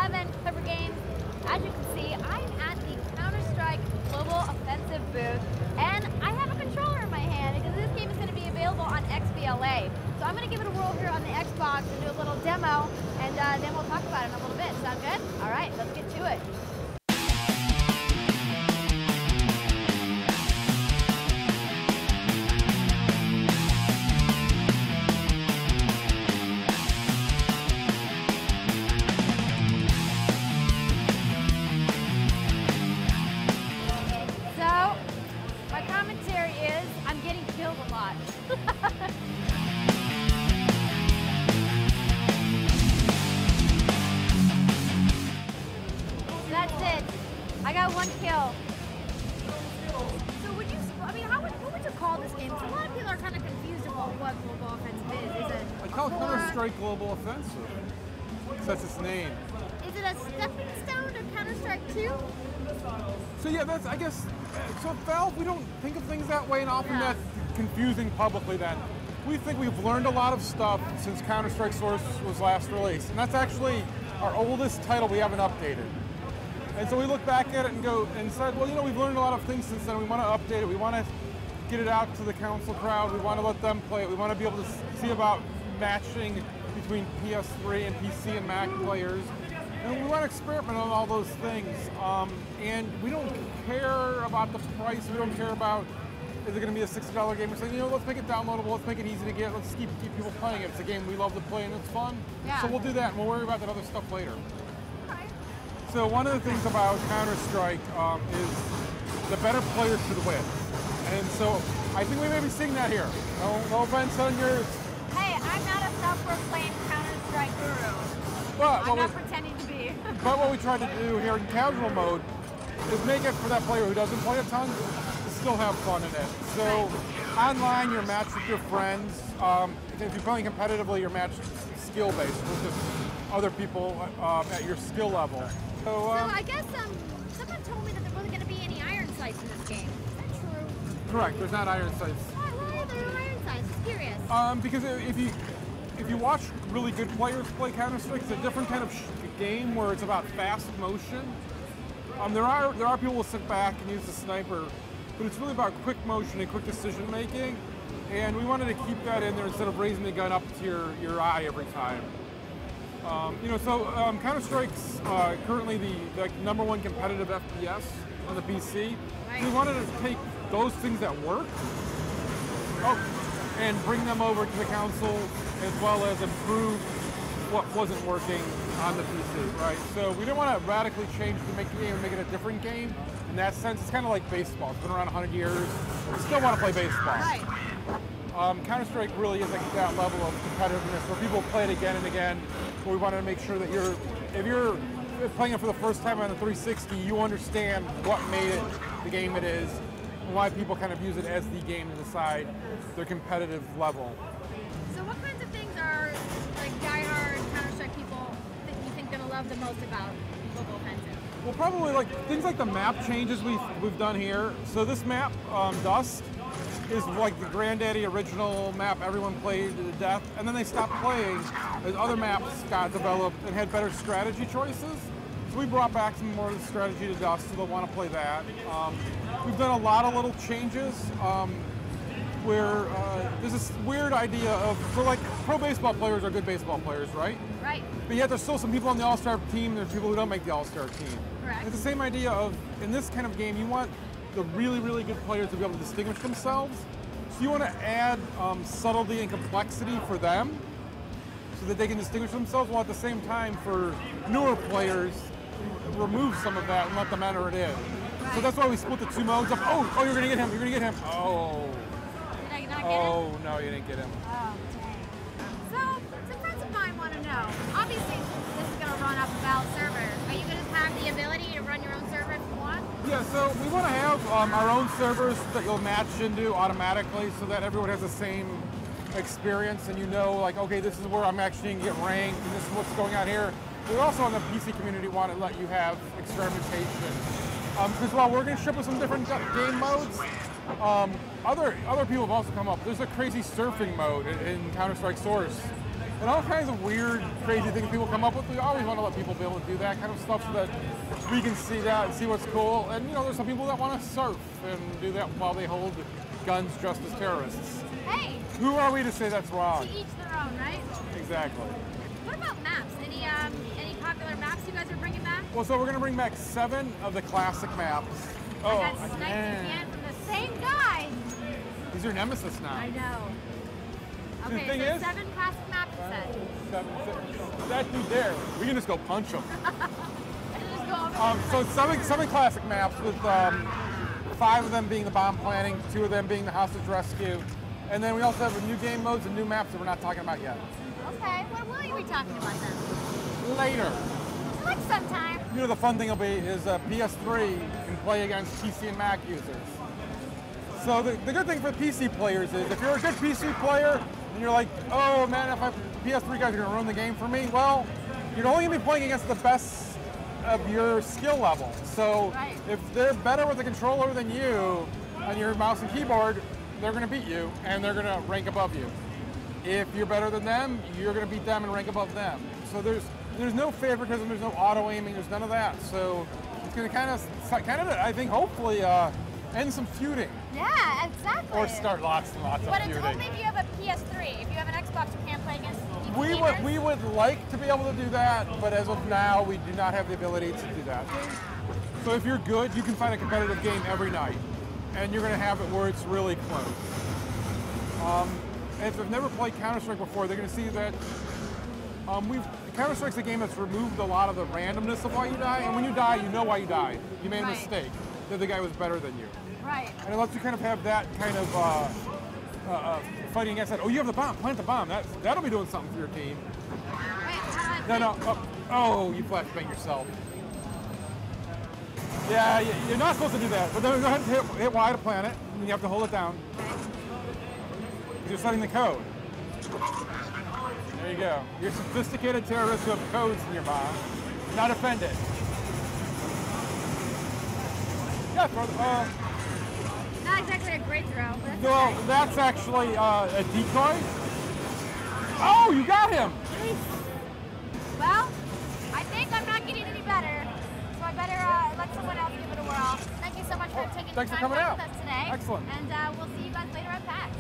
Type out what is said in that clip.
11, Clipper Games. As you can see, I'm at the Counter-Strike Global Offensive booth, and I have a controller in my hand because this game is going to be available on XBLA. So I'm going to give it a whirl here on the Xbox and do a little demo, and then we'll talk about it in a little bit. Sound good? All right, let's get to it. That's it. I got 1 kill. So would you, I mean, what would you call this game? Because a lot of people are kind of confused about what Global Offensive is. Is it I call it Counter-Strike Global Offensive. That's its name. Is it a stepping stone to Counter-Strike 2? So yeah, that's, I guess, so Valve, we don't think of things that way, and often that's confusing publicly then. We think we've learned a lot of stuff since Counter-Strike Source was last released, and that's actually our oldest title we haven't updated. And so we look back at it and go and said, well, you know, we've learned a lot of things since then. We want to update it. We want to get it out to the console crowd. We want to let them play it. We want to be able to see about matching between PS3 and PC and Mac players. And we want to experiment on all those things. And we don't care about the price. We don't care about, is it going to be a $60 game? We're saying, you know, let's make it downloadable. Let's make it easy to get. Let's keep people playing it. It's a game we love to play and it's fun. Yeah. So we'll do that and we'll worry about that other stuff later. So one of the things about Counter-Strike is the better player should win. And so I think we may be seeing that here. No offense on yours. Hey, I'm not a self-proclaimed Counter-Strike guru. But I'm not pretending to be. But what we try to do here in casual mode is make it for that player who doesn't play a ton to still have fun in it. So online, you're matched with your friends. If you're playing competitively, you're matched skill-based with just other people at your skill level. So I guess someone told me that there wasn't going to be any iron sights in this game. Is that true? Correct. There's not iron sights. Why are there no iron sights? I'm curious. Because if you watch really good players play Counter-Strike, it's a different kind of game where it's about fast motion. There are people who sit back and use the sniper, but it's really about quick motion and quick decision making. And we wanted to keep that in there instead of raising the gun up to your eye every time. Counter-Strike's currently the #1 competitive FPS on the PC. Right. We wanted to take those things that work and bring them over to the console, as well as improve what wasn't working on the PC, right? So we didn't want to radically change the game and make it a different game. In that sense, it's kind of like baseball. It's been around 100 years. We still want to play baseball. Right. Counter-Strike really is like that level of competitiveness where people play it again and again, where we wanted to make sure that if you're playing it for the first time on the 360, you understand what made it the game it is, and why people kind of use it as the game to decide their competitive level. So what kinds of things are like diehard Counter-Strike people that you think going to love the most about Global Offensive? Well, probably like things like the map changes we've done here. So this map, Dust, is like the granddaddy original map everyone played to death, and then they stopped playing as other maps got developed and had better strategy choices. So we brought back some more of the strategy to Dust, so they'll want to play that. We've done a lot of little changes where there's this weird idea of, so like pro baseball players are good baseball players, right? Right. But yet there's still some people on the All-Star team, there's people who don't make the All-Star team. Correct. It's the same idea of, in this kind of game, you want the really, really good players to be able to distinguish themselves. So you want to add subtlety and complexity for them so that they can distinguish themselves, while at the same time for newer players, remove some of that and let them enter it in. Right. So that's why we split the two modes up. Oh, you're going to get him, you're going to get him. Oh. Did I not get him? Oh, no, you didn't get him. Oh, dang. So, some friends of mine want to know, obviously this is going to run off a Valve server. Are you going to have the ability to run your own server if you want? Yeah, so we want to have our own servers that you'll match into automatically so that everyone has the same experience and you know, like, okay, this is where I'm actually going to get ranked and this is what's going on here. We also on the PC community want to let you have experimentation. Because while we're going to ship with some different game modes, other people have also come up. There's a crazy surfing mode in Counter-Strike Source and all kinds of weird, crazy things people come up with. We always want to let people be able to do that kind of stuff so that we can see that and see what's cool. And you know, there's some people that want to surf and do that while they hold guns dressed as terrorists. Hey! Who are we to say that's wrong? To each their own, right? Exactly. What about maps? Any popular maps you guys are bringing back? Well, so we're going to bring back 7 of the classic maps. Oh, and that's nice again from the same guy. He's your nemesis now. I know. The Okay, thing so is, 7 classic maps you said. 7. That dude there, we can just go punch him. Just go over So 7 classic maps with 5 of them being the bomb planning, 2 of them being the hostage rescue, and then we also have new game modes and new maps that we're not talking about yet. Okay, what will you be talking about then? Later. Like sometime. You know, the fun thing will be is PS3 can play against PC and Mac users. So the good thing for PC players is if you're a good PC player and you're like, oh man, if PS3 guys are gonna ruin the game for me, well, you're only gonna be playing against the best of your skill level. So if they're better with the controller than you on your mouse and keyboard, they're gonna beat you and they're gonna rank above you. If you're better than them, you're gonna beat them and rank above them. So there's no favoritism, there's no auto aiming, there's none of that. So it's gonna kind of, I think, hopefully end some feuding. Yeah, exactly. Or start lots and lots of feuding. But it's only if you have a PS3. If you have an Xbox, you can't play against We would like to be able to do that, but as of now, we do not have the ability to do that. So if you're good, you can find a competitive game every night, and you're going to have it where it's really close. And if they've never played Counter-Strike before, they're going to see that Counter-Strike's a game that's removed a lot of the randomness of why you die, and when you die, you know why you died. You made a mistake. The other guy was better than you. Right. And it lets you kind of have that kind of fighting against that. Oh, you have the bomb. Plant the bomb. That'll be doing something for your team. Wait, No. Oh, you flashbang yourself. Yeah, you're not supposed to do that. But then go ahead and hit Y to plant it, and you have to hold it down. You're setting the code. There you go. You're sophisticated terrorists who have codes in your bomb. Not offended. Yeah, not exactly a great throw. But well, that's actually a decoy. Oh, you got him! Well, I think I'm not getting any better, so I better let someone else give it a whirl. Thank you so much for taking the time to talk with us today. Excellent. And we'll see you guys later at PAX.